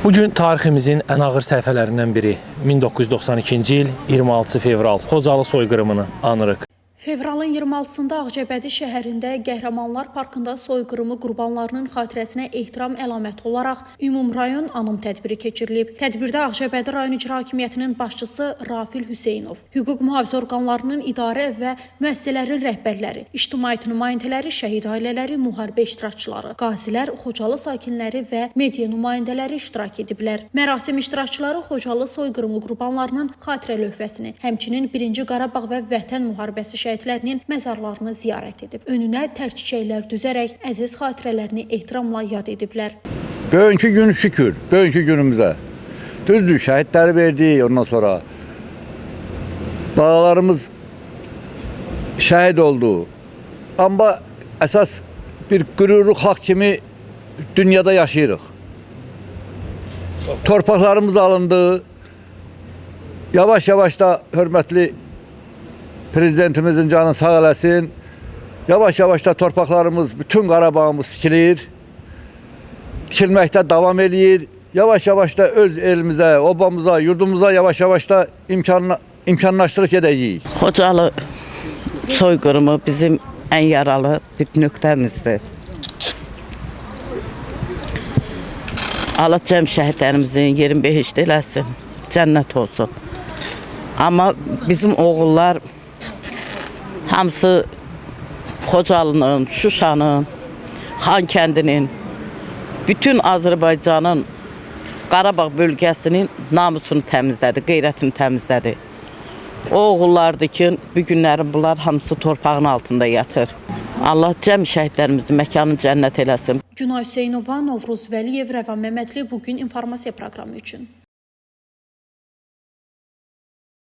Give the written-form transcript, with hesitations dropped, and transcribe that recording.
Bugün tariximizin ən ağır səhifələrindən biri 1992-ci il 26 fevral Xocalı soyqırımını anırıq. Fevralın 26-sında Ağcabədi şəhərində Qəhrəmanlar Parkında soyqırımı qurbanlarının xatirəsinə ehtiram əlaməti olaraq ümumrayon anım tədbiri keçirilib. Tədbirdə Ağcabədi rayon icra hakimiyyətinin başçısı Rafil Hüseynov, hüquq mühafizə orqanlarının idarə və müəssisələrin rəhbərləri, ictimaiyyət nümayəndələri, şəhid ailələri, müharibə iştirakçıları, qazilər, Xocalı sakinləri və media nümayəndələri iştirak ediblər. Mərasim iştirakçıları Xocalı soyqırımı qurbanlarının xatirə lövhəsini, həmçinin 1-ci Qarabağ və Vətən müharibəsi şəhidlərinin məzarlarını ziyarət edib. Önünə tər çiçəklər düzərək əziz xatirələrini ehtiramla yad ediblər. Bugünkü gün şükür, bugünkü günümüzə. Düzdür, şəhidləri verdik, ondan sonra dağlarımız şəhid oldu. Amma əsas bir qürurlu xalq kimi dünyada yaşayırıq. Torpaqlarımız alındı. Yavaş-yavaş da hörmətli Prezidentimizin canı sağ eləsin. Yavaş-yavaş da torpaqlarımız, bütün Qarabağımız tikilir. Tikilməkdə davam edir. Yavaş-yavaş da öz elimizə, obamıza, yurdumuza yavaş-yavaş da imkanlaşdırıq edəyik. Xocalı soyqırımı bizim ən yaralı bir nöqtəmizdir. Allah cəm şəhidlərimizin yerin behişt eləsin, cənnət olsun. Amma bizim oğullar hamısı Xocalının, Şuşanın, Xankəndinin, bütün Azərbaycanın Qarabağ bölgəsinin namusunu təmizlədi, qeyrətini təmizlədi. O oğullardır ki, bu günlərin bunlar hamısı torpağın altında yatır. Allah cəm şəhidlərimizin məkanını cənnət eləsin. Günay Hüseynova, Novruz Vəliyev, Rəvan Məmmədli bugün informasiya proqramı üçün.